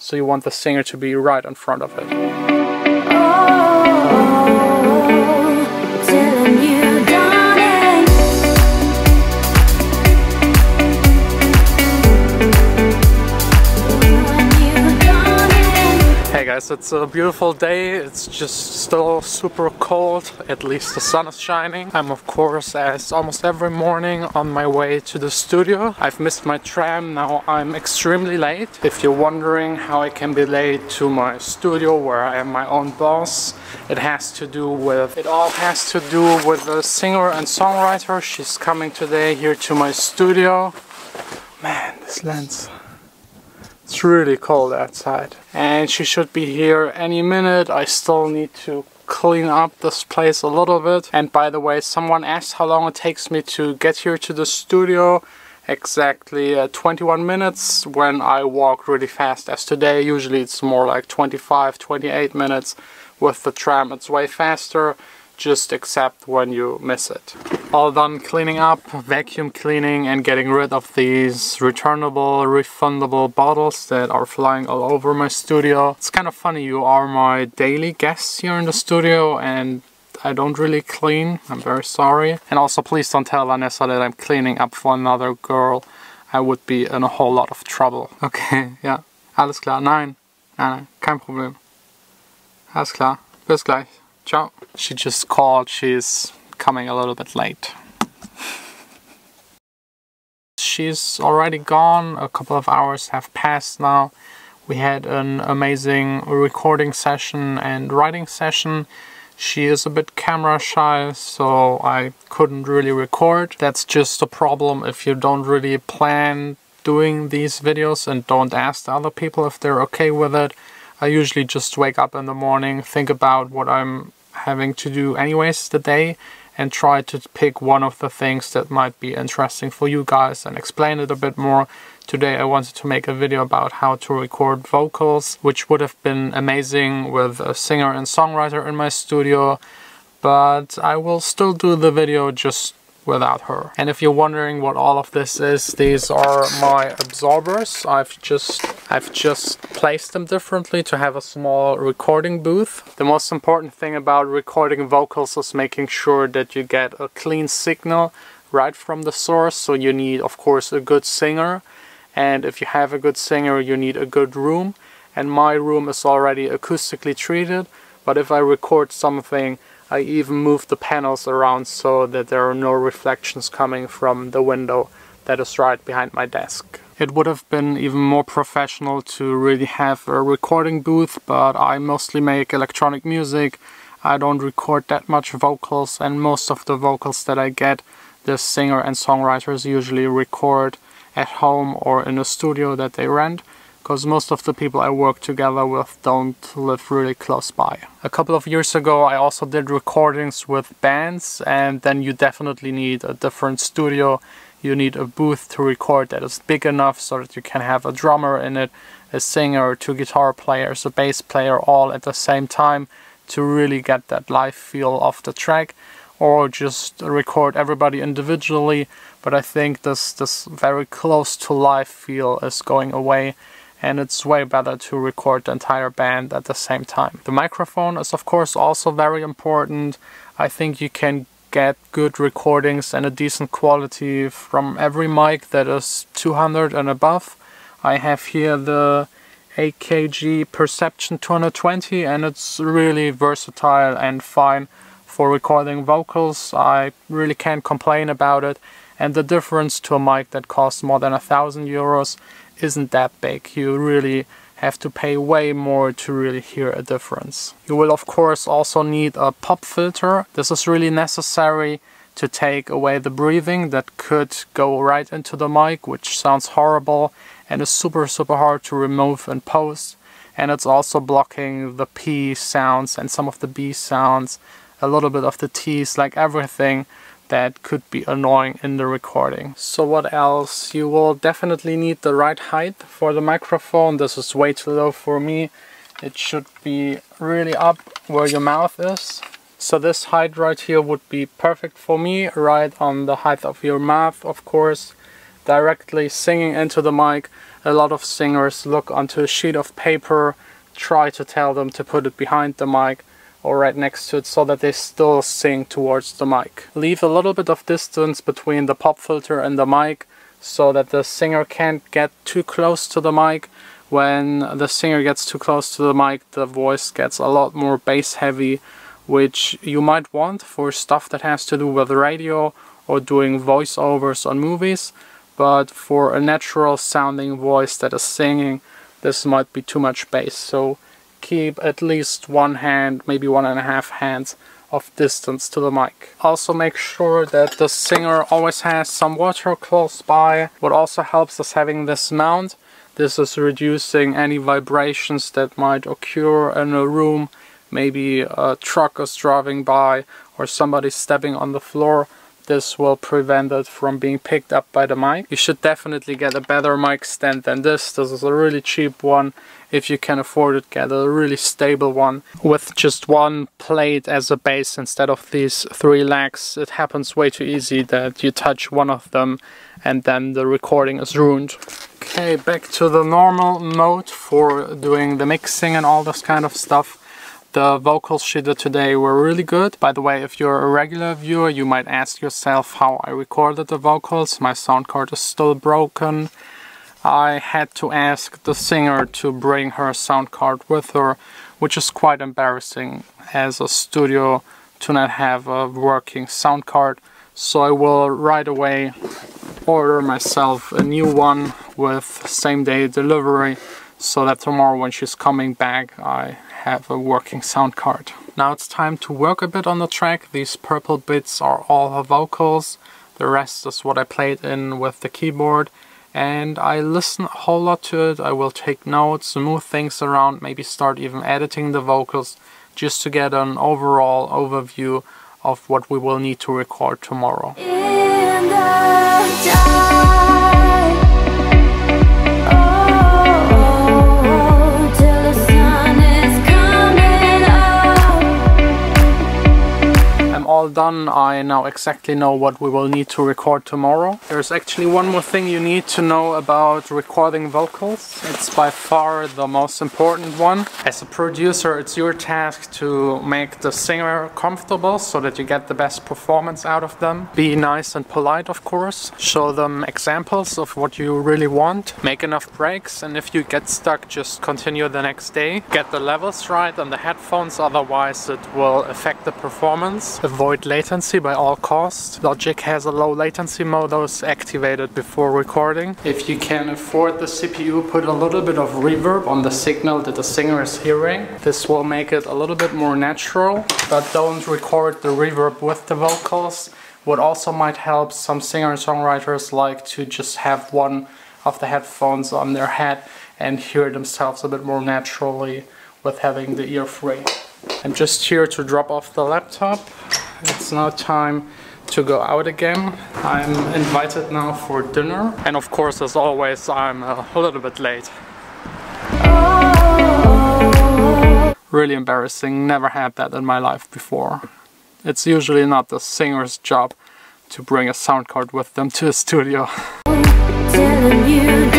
so you want the singer to be right in front of it. Hey guys, it's a beautiful day. It's just still super cold. At least the sun is shining. I'm of course, as almost every morning, on my way to the studio. I've missed my tram, now I'm extremely late. If you're wondering how I can be late to my studio where I am my own boss, it all has to do with a singer and songwriter. She's coming today here to my studio. Man, this lens. It's really cold outside. And she should be here any minute. I still need to clean up this place a little bit. And by the way, someone asked how long it takes me to get here to the studio. Exactly 21 minutes when I walk really fast. As today, usually it's more like 25, 28 minutes. With the tram it's way faster, just except when you miss it. All done cleaning up, vacuum cleaning and getting rid of these returnable, refundable bottles that are flying all over my studio. It's kind of funny, you are my daily guests here in the studio and I don't really clean. I'm very sorry. And also please don't tell Vanessa that I'm cleaning up for another girl. I would be in a whole lot of trouble. Okay, ja. Alles klar. Nein, kein Problem. Alles klar. Bis gleich. Ciao. She just called. She's coming a little bit late. She's already gone. A couple of hours have passed now. We had an amazing recording session and writing session. She is a bit camera shy, so I couldn't really record. That's just a problem if you don't really plan doing these videos and don't ask the other people if they're okay with it. I usually just wake up in the morning, think about what I'm having to do anyways the day, and try to pick one of the things that might be interesting for you guys and explain it a bit more. Today I wanted to make a video about how to record vocals, which would have been amazing with a singer and songwriter in my studio, but I will still do the video just without her. And if you're wondering what all of this is, these are my absorbers. I've just placed them differently to have a small recording booth. The most important thing about recording vocals is making sure that you get a clean signal right from the source. So you need, of course, a good singer. And if you have a good singer, you need a good room. And my room is already acoustically treated. But if I record something, I even move the panels around so that there are no reflections coming from the window that is right behind my desk. It would have been even more professional to really have a recording booth, but I mostly make electronic music. I don't record that much vocals, and most of the vocals that I get, the singer and songwriters usually record at home or in a studio that they rent, because most of the people I work together with don't live really close by. A couple of years ago I also did recordings with bands, and then you definitely need a different studio. You need a booth to record that is big enough so that you can have a drummer in it, a singer, 2 guitar players, a bass player all at the same time to really get that live feel of the track, or just record everybody individually. But I think this very close to live feel is going away, and it's way better to record the entire band at the same time. The microphone is of course also very important. I think you can get good recordings and a decent quality from every mic that is 200 and above. I have here the AKG Perception 220 and it's really versatile and fine for recording vocals. I really can't complain about it, and the difference to a mic that costs more than 1,000 euros isn't that big. You really have to pay way more to really hear a difference. You will of course also need a pop filter. This is really necessary to take away the breathing that could go right into the mic, which sounds horrible and is super hard to remove in post. And it's also blocking the P sounds and some of the B sounds, a little bit of the T's, like everything that could be annoying in the recording. So what else? You will definitely need the right height for the microphone. This is way too low for me. It should be really up where your mouth is. So this height right here would be perfect for me, right on the height of your mouth, of course, directly singing into the mic. A lot of singers look onto a sheet of paper, try to tell them to put it behind the mic or right next to it so that they still sing towards the mic. Leave a little bit of distance between the pop filter and the mic so that the singer can't get too close to the mic. When the singer gets too close to the mic, the voice gets a lot more bass heavy, which you might want for stuff that has to do with radio or doing voiceovers on movies, but for a natural sounding voice that is singing, this might be too much bass. So keep at least one hand, maybe 1.5 hands of distance to the mic. Also make sure that the singer always has some water close by. What also helps is having this mount. This is reducing any vibrations that might occur in a room. Maybe a truck is driving by or somebody stepping on the floor. This will prevent it from being picked up by the mic. You should definitely get a better mic stand than this. This is a really cheap one. If you can afford it, get a really stable one with just one plate as a base instead of these 3 legs. It happens way too easy that you touch one of them and then the recording is ruined. Okay, back to the normal mode for doing the mixing and all this kind of stuff. The vocals she did today were really good. By the way, if you're a regular viewer, you might ask yourself how I recorded the vocals. My sound card is still broken. I had to ask the singer to bring her sound card with her, which is quite embarrassing as a studio to not have a working sound card. So I will right away order myself a new one with same-day delivery, so that tomorrow when she's coming back I have a working sound card. Now it's time to work a bit on the track. These purple bits are all her vocals. The rest is what I played in with the keyboard. And I listen a whole lot to it. I will take notes, move things around, maybe start even editing the vocals just to get an overall overview of what we will need to record tomorrow. In the dark. All done. I now exactly know what we will need to record tomorrow. There's actually one more thing you need to know about recording vocals. It's by far the most important one. As a producer, it's your task to make the singer comfortable so that you get the best performance out of them. Be nice and polite, of course. Show them examples of what you really want. Make enough breaks, and if you get stuck, just continue the next day. Get the levels right on the headphones, otherwise it will affect the performance. Avoid latency by all costs. Logic has a low latency mode that was activated before recording. If you can afford the CPU, put a little bit of reverb on the signal that the singer is hearing. This will make it a little bit more natural, but don't record the reverb with the vocals. What also might help, some singer-songwriters like to just have one of the headphones on their head and hear themselves a bit more naturally with having the ear free. I'm just here to drop off the laptop. It's now time to go out again. I'm invited now for dinner. And of course, as always, I'm a little bit late. Really embarrassing, never had that in my life before. It's usually not the singer's job to bring a sound card with them to a studio. Telling you